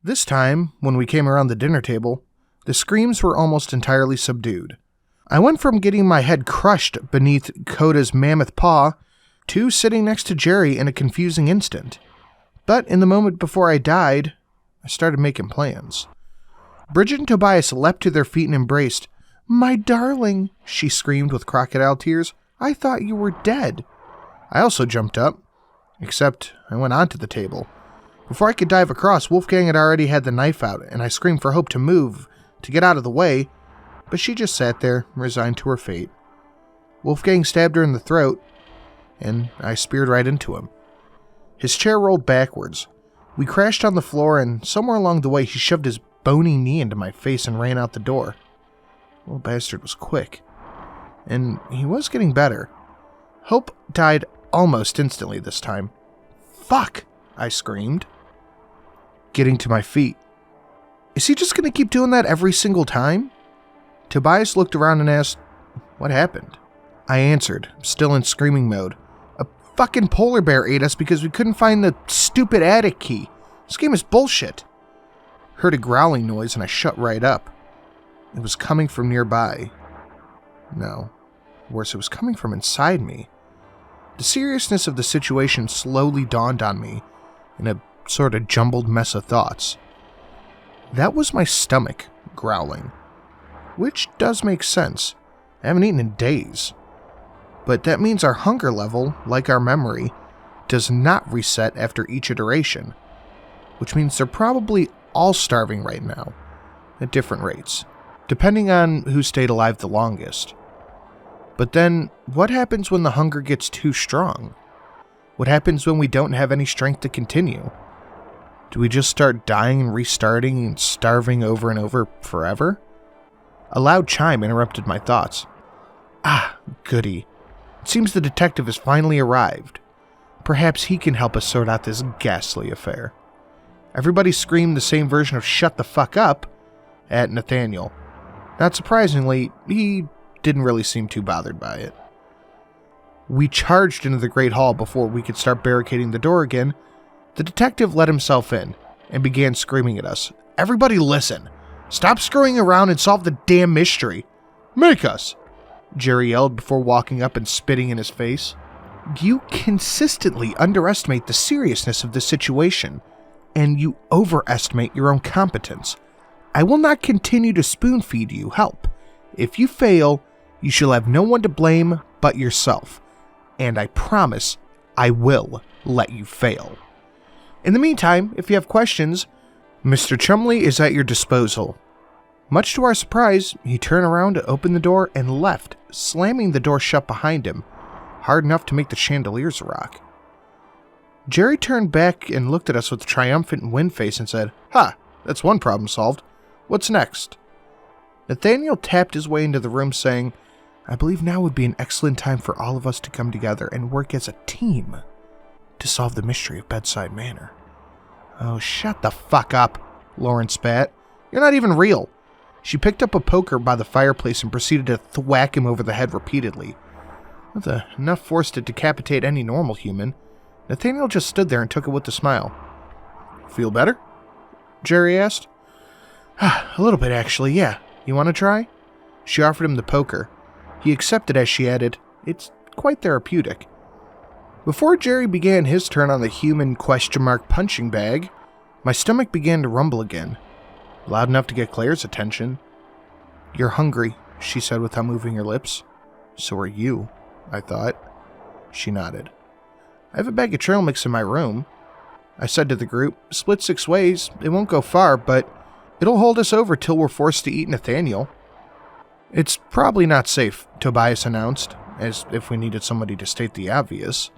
This time, when we came around the dinner table, the screams were almost entirely subdued. I went from getting my head crushed beneath Coda's mammoth paw to sitting next to Jerry in a confusing instant. But in the moment before I died, I started making plans. Bridget and Tobias leapt to their feet and embraced. "My darling," she screamed with crocodile tears. "I thought you were dead." I also jumped up, except I went onto the table. Before I could dive across, Wolfgang had already had the knife out, and I screamed for Hope to move, to get out of the way, but she just sat there, resigned to her fate. Wolfgang stabbed her in the throat, and I speared right into him. His chair rolled backwards. We crashed on the floor, and somewhere along the way he shoved his bony knee into my face and ran out the door. The little bastard was quick, and he was getting better. Hope died almost instantly this time. "Fuck!" I screamed, getting to my feet. Is he just going to keep doing that every single time? Tobias looked around and asked, "What happened?" I answered, still in screaming mode. "A fucking polar bear ate us because we couldn't find the stupid attic key. This game is bullshit." Heard a growling noise and I shut right up. It was coming from nearby. No, worse, it was coming from inside me. The seriousness of the situation slowly dawned on me in a sort of jumbled mess of thoughts. That was my stomach growling, which does make sense. I haven't eaten in days. But that means our hunger level, like our memory, does not reset after each iteration, which means they're probably all starving right now, at different rates, depending on who stayed alive the longest. But then, what happens when the hunger gets too strong? What happens when we don't have any strength to continue? Do we just start dying and restarting and starving over and over forever? A loud chime interrupted my thoughts. Ah, goody. It seems the detective has finally arrived. Perhaps he can help us sort out this ghastly affair. Everybody screamed the same version of "shut the fuck up" at Nathaniel. Not surprisingly, he didn't really seem too bothered by it. We charged into the Great Hall before we could start barricading the door again. The detective let himself in and began screaming at us. "Everybody listen! Stop screwing around and solve the damn mystery! Make us!" Jerry yelled before walking up and spitting in his face. "You consistently underestimate the seriousness of the situation, and you overestimate your own competence. I will not continue to spoon-feed you help. If you fail, you shall have no one to blame but yourself. And I promise I will let you fail. In the meantime, if you have questions, Mr. Chumley is at your disposal." Much to our surprise, he turned around to open the door and left, slamming the door shut behind him, hard enough to make the chandeliers rock. Jerry turned back and looked at us with a triumphant win face and said, "Ha, that's one problem solved. What's next?" Nathaniel tapped his way into the room saying, "I believe now would be an excellent time for all of us to come together and work as a team to solve the mystery of Bedside Manor." "Oh, shut the fuck up," Lauren spat. "You're not even real." She picked up a poker by the fireplace and proceeded to thwack him over the head repeatedly. With enough force to decapitate any normal human, Nathaniel just stood there and took it with a smile. "Feel better?" Jerry asked. "A little bit, actually, yeah. You want to try?" She offered him the poker. He accepted as she added, "It's quite therapeutic." Before Jerry began his turn on the human punching bag, my stomach began to rumble again, loud enough to get Claire's attention. "You're hungry," she said without moving her lips. "So are you," I thought. She nodded. "I have a bag of trail mix in my room," I said to the group. "Split 6 ways. It won't go far, but it'll hold us over till we're forced to eat Nathaniel." "It's probably not safe," Tobias announced, as if we needed somebody to state the obvious.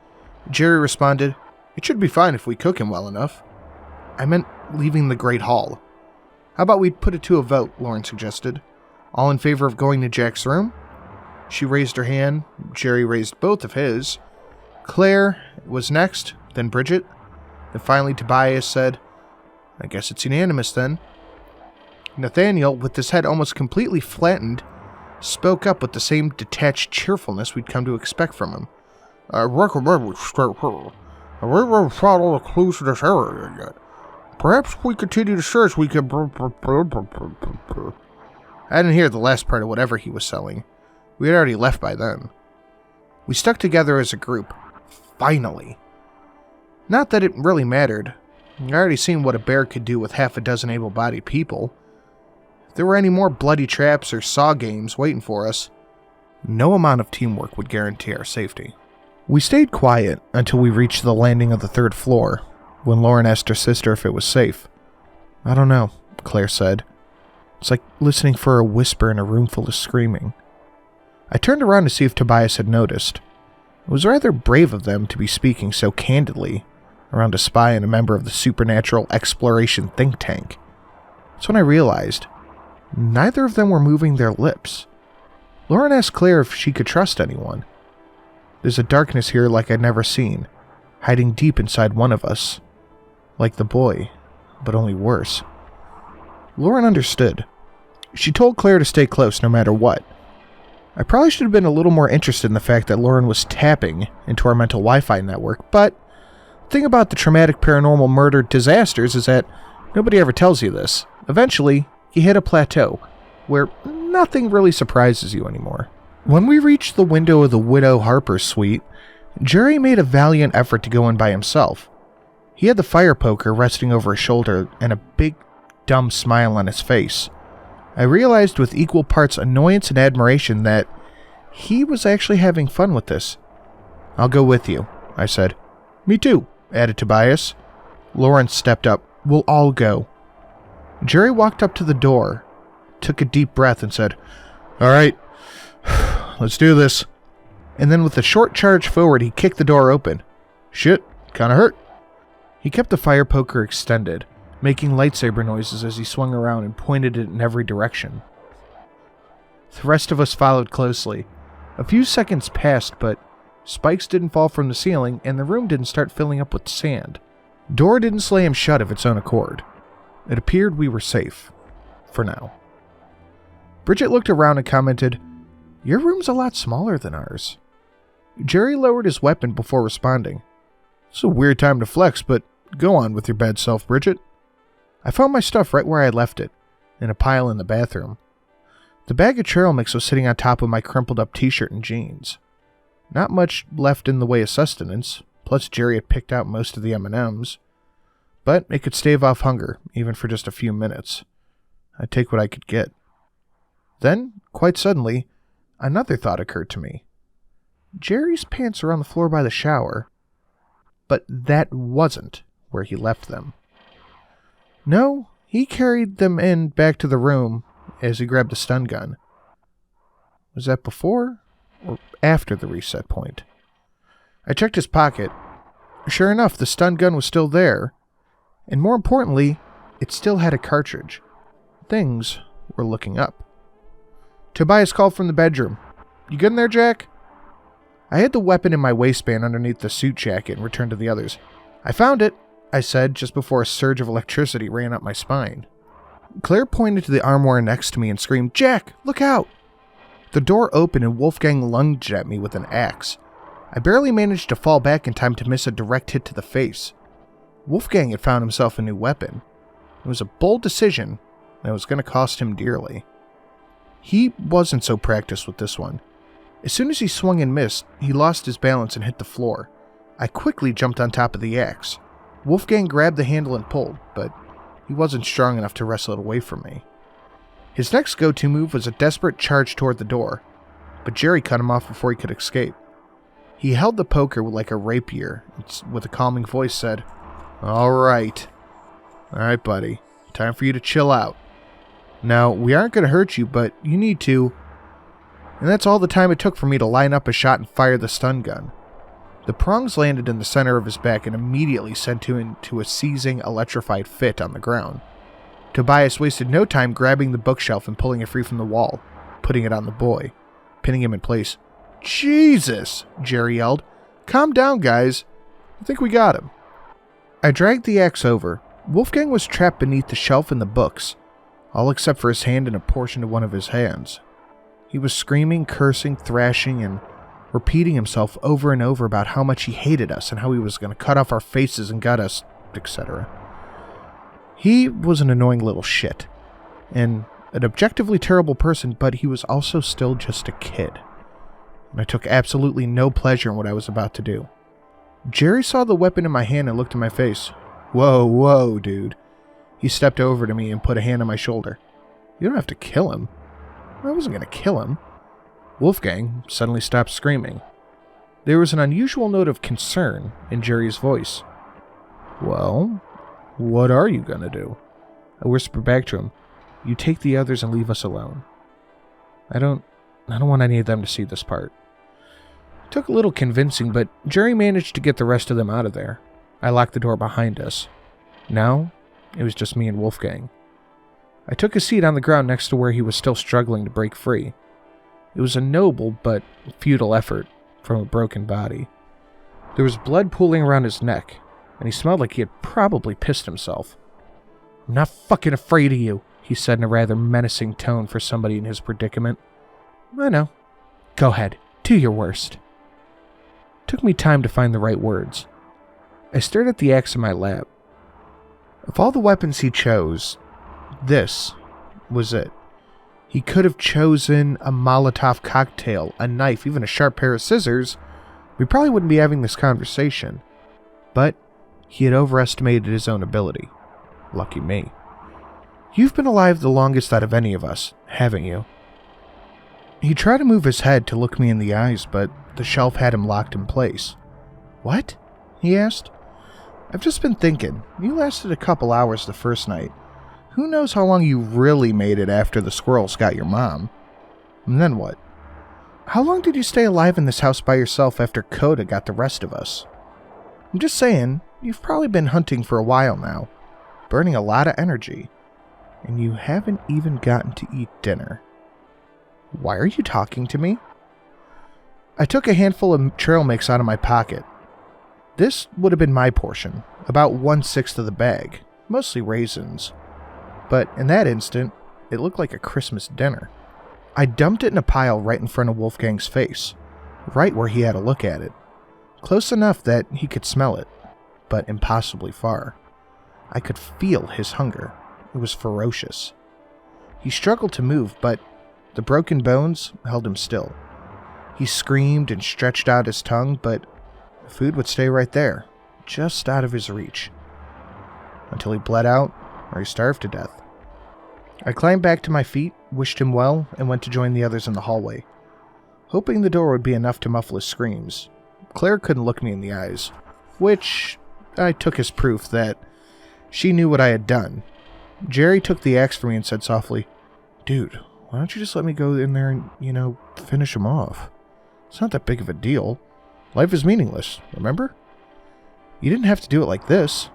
Jerry responded, "It should be fine if we cook him well enough." "I meant leaving the Great Hall." "How about we put it to a vote?" Lauren suggested. "All in favor of going to Jack's room?" She raised her hand. Jerry raised both of his. Claire was next, then Bridget. Then finally Tobias said, "I guess it's unanimous then." Nathaniel, with his head almost completely flattened, spoke up with the same detached cheerfulness we'd come to expect from him. "I recommend we start here. We will follow the clues to this area yet. Perhaps if we continue to search, we could... I didn't hear the last part of whatever he was selling. We had already left by then. We stuck together as a group. Finally. Not that it really mattered. I already seen what a bear could do with half a dozen able-bodied people. If there were any more bloody traps or saw games waiting for us, no amount of teamwork would guarantee our safety. We stayed quiet until we reached the landing of the 3rd floor, when Lauren asked her sister if it was safe. I don't know, Claire said. It's like listening for a whisper in a room full of screaming. I turned around to see if Tobias had noticed. It was rather brave of them to be speaking so candidly around a spy and a member of the supernatural exploration think tank. That's when I realized neither of them were moving their lips. Lauren asked Claire if she could trust anyone. There's a darkness here like I'd never seen, hiding deep inside one of us. Like the boy, but only worse. Lauren understood. She told Claire to stay close no matter what. I probably should have been a little more interested in the fact that Lauren was tapping into our mental Wi-Fi network, but the thing about the traumatic paranormal murder disasters is that nobody ever tells you this. Eventually, you hit a plateau, where nothing really surprises you anymore. When we reached the window of the Widow Harper's suite, Jerry made a valiant effort to go in by himself. He had the fire poker resting over his shoulder and a big, dumb smile on his face. I realized with equal parts annoyance and admiration that he was actually having fun with this. I'll go with you, I said. Me too, added Tobias. Lauren stepped up. We'll all go. Jerry walked up to the door, took a deep breath and said, All right, let's do this. And then with a short charge forward, he kicked the door open. Shit, kinda hurt. He kept the fire poker extended, making lightsaber noises as he swung around and pointed it in every direction. The rest of us followed closely. A few seconds passed, but spikes didn't fall from the ceiling and the room didn't start filling up with sand. Door didn't slam shut of its own accord. It appeared we were safe. For now. Bridget looked around and commented, Your room's a lot smaller than ours. Jerry lowered his weapon before responding. It's a weird time to flex, but go on with your bad self, Bridget. I found my stuff right where I left it, in a pile in the bathroom. The bag of trail mix was sitting on top of my crumpled up t-shirt and jeans. Not much left in the way of sustenance, plus Jerry had picked out most of the M&Ms. But it could stave off hunger, even for just a few minutes. I'd take what I could get. Then, quite suddenly, another thought occurred to me. Jerry's pants are on the floor by the shower, but that wasn't where he left them. No, he carried them back to the room as he grabbed the stun gun. Was that before or after the reset point? I checked his pocket. Sure enough, the stun gun was still there, and more importantly, it still had a cartridge. Things were looking up. Tobias called from the bedroom. You good in there, Jack? I had the weapon in my waistband underneath the suit jacket and returned to the others. I found it, I said just before a surge of electricity ran up my spine. Claire pointed to the armoire next to me and screamed, Jack, look out! The door opened and Wolfgang lunged at me with an axe. I barely managed to fall back in time to miss a direct hit to the face. Wolfgang had found himself a new weapon. It was a bold decision, and it was going to cost him dearly. He wasn't so practiced with this one. As soon as he swung and missed, he lost his balance and hit the floor. I quickly jumped on top of the axe. Wolfgang grabbed the handle and pulled, but he wasn't strong enough to wrestle it away from me. His next go-to move was a desperate charge toward the door, but Jerry cut him off before he could escape. He held the poker like a rapier, and with a calming voice said, All right, buddy. Time for you to chill out. Now, we aren't going to hurt you, but you need to. And that's all the time it took for me to line up a shot and fire the stun gun. The prongs landed in the center of his back and immediately sent him into a seizing, electrified fit on the ground. Tobias wasted no time grabbing the bookshelf and pulling it free from the wall, putting it on the boy, pinning him in place. Jesus, Jerry yelled. Calm down, guys. I think we got him. I dragged the axe over. Wolfgang was trapped beneath the shelf and the books, all except for his hand and a portion of one of his hands. He was screaming, cursing, thrashing, and repeating himself over and over about how much he hated us and how he was going to cut off our faces and gut us, etc. He was an annoying little shit, and an objectively terrible person, but he was also still just a kid. And I took absolutely no pleasure in what I was about to do. Jerry saw the weapon in my hand and looked in my face. Whoa, dude. He stepped over to me and put a hand on my shoulder. You don't have to kill him. I wasn't going to kill him. Wolfgang suddenly stopped screaming. There was an unusual note of concern in Jerry's voice. Well, what are you going to do? I whispered back to him. You take the others and leave us alone. I don't want any of them to see this part. It took a little convincing, but Jerry managed to get the rest of them out of there. I locked the door behind us. Now, it was just me and Wolfgang. I took a seat on the ground next to where he was still struggling to break free. It was a noble but futile effort from a broken body. There was blood pooling around his neck, and he smelled like he had probably pissed himself. I'm not fucking afraid of you, he said in a rather menacing tone for somebody in his predicament. I know. Go ahead. Do your worst. It took me time to find the right words. I stared at the axe in my lap. Of all the weapons he chose, this was it. He could have chosen a Molotov cocktail, a knife, even a sharp pair of scissors. We probably wouldn't be having this conversation. But he had overestimated his own ability. Lucky me. You've been alive the longest out of any of us, haven't you? He tried to move his head to look me in the eyes, but the shelf had him locked in place. What? He asked. I've just been thinking. You lasted a couple hours the first night. Who knows how long you really made it after the squirrels got your mom? And then what? How long did you stay alive in this house by yourself after Coda got the rest of us? I'm just saying, you've probably been hunting for a while now, burning a lot of energy, and you haven't even gotten to eat dinner. Why are you talking to me? I took a handful of trail mix out of my pocket. This would have been my portion, about 1/6 of the bag, mostly raisins. But in that instant, it looked like a Christmas dinner. I dumped it in a pile right in front of Wolfgang's face, right where he had a look at it. Close enough that he could smell it, but impossibly far. I could feel his hunger. It was ferocious. He struggled to move, but the broken bones held him still. He screamed and stretched out his tongue, but the food would stay right there, just out of his reach, until he bled out or he starved to death. I climbed back to my feet, wished him well, and went to join the others in the hallway, hoping the door would be enough to muffle his screams. Claire couldn't look me in the eyes, which I took as proof that she knew what I had done. Jerry took the axe from me and said softly, Dude, why don't you just let me go in there and, finish him off? It's not that big of a deal. Life is meaningless, remember? You didn't have to do it like this.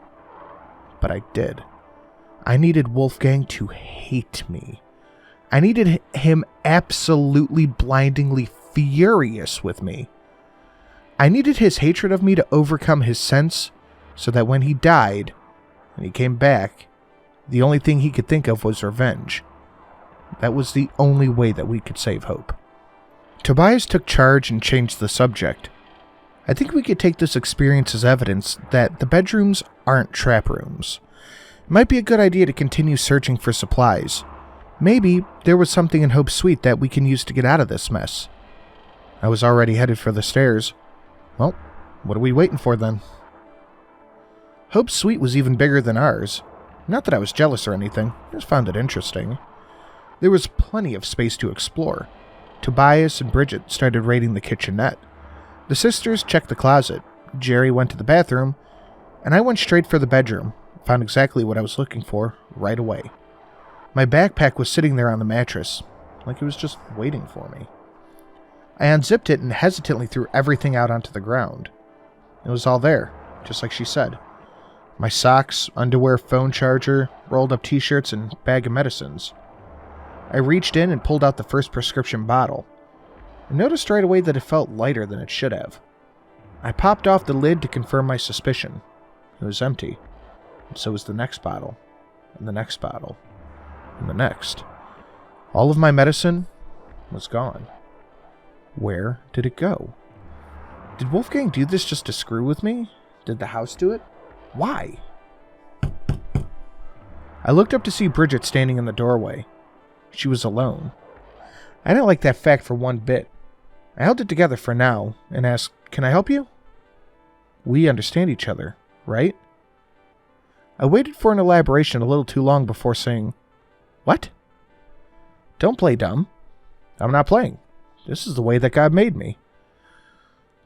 But I did. I needed Wolfgang to hate me. I needed him absolutely blindingly furious with me. I needed his hatred of me to overcome his sense so that when he died and he came back, the only thing he could think of was revenge. That was the only way that we could save Hope. Tobias took charge and changed the subject. I think we could take this experience as evidence that the bedrooms aren't trap rooms. It might be a good idea to continue searching for supplies. Maybe there was something in Hope's suite that we can use to get out of this mess. I was already headed for the stairs. Well, what are we waiting for then? Hope's suite was even bigger than ours. Not that I was jealous or anything, I just found it interesting. There was plenty of space to explore. Tobias and Bridget started raiding the kitchenette. The sisters checked the closet. Jerry went to the bathroom, and I went straight for the bedroom. Found exactly what I was looking for right away. My backpack was sitting there on the mattress, like it was just waiting for me. I unzipped it and hesitantly threw everything out onto the ground. It was all there, just like she said. My socks, underwear, phone charger, rolled up t-shirts, and bag of medicines. I reached in and pulled out the first prescription bottle. I noticed right away that it felt lighter than it should have. I popped off the lid to confirm my suspicion. It was empty. And so was the next bottle, and the next bottle, and the next. All of my medicine was gone. Where did it go? Did Wolfgang do this just to screw with me? Did the house do it? Why? I looked up to see Bridget standing in the doorway. She was alone. I didn't like that fact for one bit. I held it together for now and asked, "Can I help you?" We understand each other, right? I waited for an elaboration a little too long before saying, "What?" "Don't play dumb." "I'm not playing. This is the way that God made me."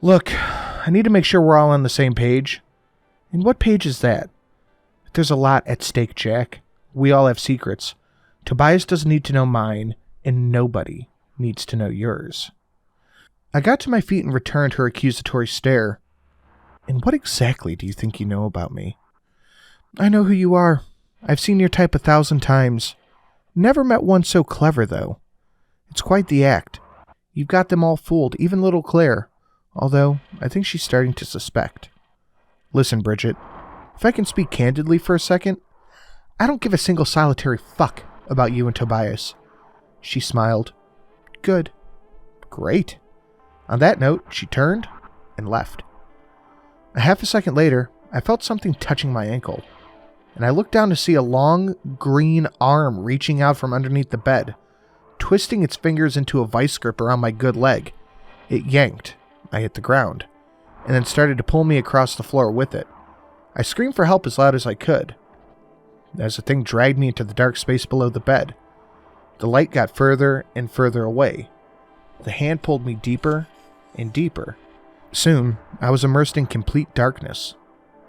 "Look, I need to make sure we're all on the same page." "And what page is that?" "There's a lot at stake, Jack. We all have secrets. Tobias doesn't need to know mine, and nobody needs to know yours." I got to my feet and returned her accusatory stare. "And what exactly do you think you know about me?" "I know who you are. I've seen your type 1,000 times. Never met one so clever, though. It's quite the act. You've got them all fooled, even little Claire, although I think she's starting to suspect. Listen, Bridget, if I can speak candidly for a second, I don't give a single solitary fuck about you and Tobias." She smiled. "Good. Great." On that note, she turned and left. A half a second later, I felt something touching my ankle, and I looked down to see a long, green arm reaching out from underneath the bed, twisting its fingers into a vice grip around my good leg. It yanked. I hit the ground, and then started to pull me across the floor with it. I screamed for help as loud as I could, as the thing dragged me into the dark space below the bed. The light got further and further away. The hand pulled me deeper and deeper. Soon, I was immersed in complete darkness.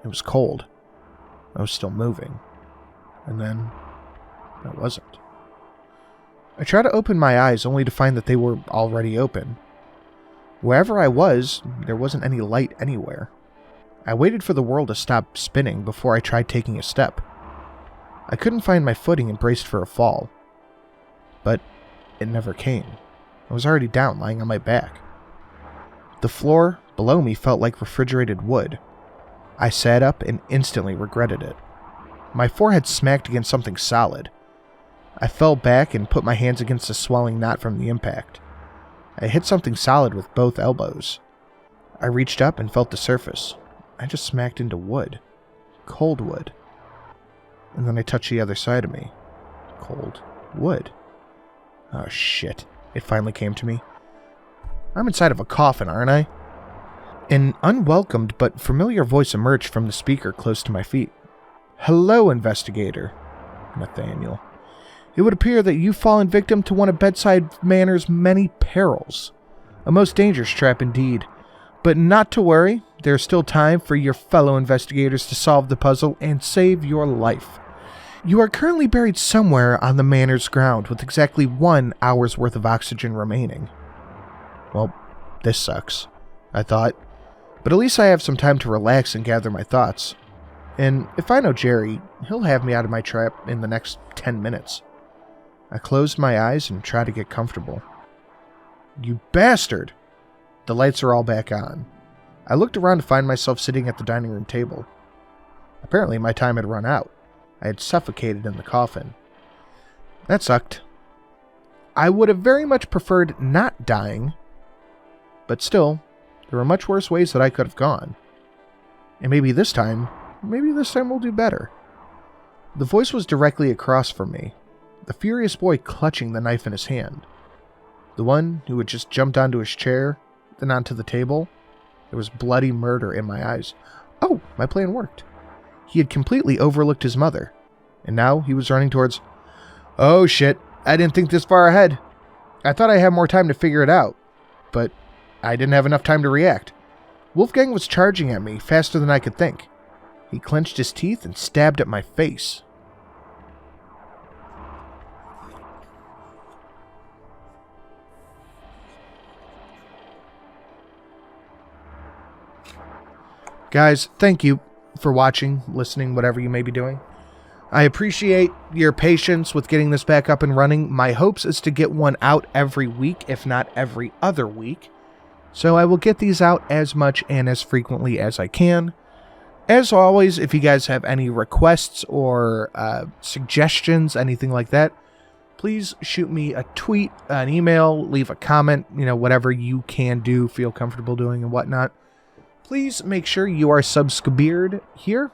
It was cold. I was still moving. And then, I wasn't. I tried to open my eyes only to find that they were already open. Wherever I was, there wasn't any light anywhere. I waited for the world to stop spinning before I tried taking a step. I couldn't find my footing and braced for a fall. But it never came. I was already down, lying on my back. The floor below me felt like refrigerated wood. I sat up and instantly regretted it. My forehead smacked against something solid. I fell back and put my hands against the swelling knot from the impact. I hit something solid with both elbows. I reached up and felt the surface. I just smacked into wood. Cold wood. And then I touched the other side of me. Cold wood. Oh shit. It finally came to me. I'm inside of a coffin, aren't I? An unwelcomed but familiar voice emerged from the speaker close to my feet. "Hello, investigator." Nathaniel. "It would appear that you've fallen victim to one of Bedside Manor's many perils. A most dangerous trap indeed. But not to worry, there's still time for your fellow investigators to solve the puzzle and save your life. You are currently buried somewhere on the Manor's ground with exactly 1 hour's worth of oxygen remaining." Well, this sucks, I thought. But at least I have some time to relax and gather my thoughts. And if I know Jerry, he'll have me out of my trap in the next 10 minutes. I closed my eyes and tried to get comfortable. You bastard! The lights are all back on. I looked around to find myself sitting at the dining room table. Apparently my time had run out. I had suffocated in the coffin. That sucked. I would have very much preferred not dying, but still, there were much worse ways that I could have gone. And maybe this time we'll do better. The voice was directly across from me, the furious boy clutching the knife in his hand. The one who had just jumped onto his chair, then onto the table. There was bloody murder in my eyes. Oh, my plan worked. He had completely overlooked his mother, and now he was running towards... Oh shit, I didn't think this far ahead. I thought I had more time to figure it out, but I didn't have enough time to react. Wolfgang was charging at me faster than I could think. He clenched his teeth and stabbed at my face. Guys, thank you for watching, listening, whatever you may be doing. I appreciate your patience with getting this back up and running. My hopes is to get one out every week, if not every other week. So I will get these out as much and as frequently as I can. As always, if you guys have any requests or suggestions, anything like that, please shoot me a tweet, an email, leave a comment, whatever you can do, feel comfortable doing and whatnot. Please make sure you are subscribed here.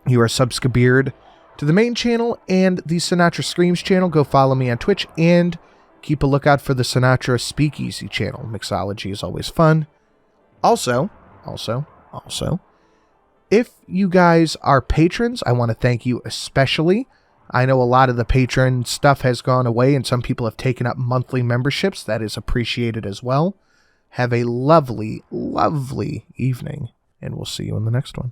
You are subscribed to the main channel and the Sinatra Screams channel. Go follow me on Twitch and keep a lookout for the Sinatra Speakeasy channel. Mixology is always fun. Also, if you guys are patrons, I want to thank you especially. I know a lot of the patron stuff has gone away and some people have taken up monthly memberships. That is appreciated as well. Have a lovely, lovely evening, and we'll see you in the next one.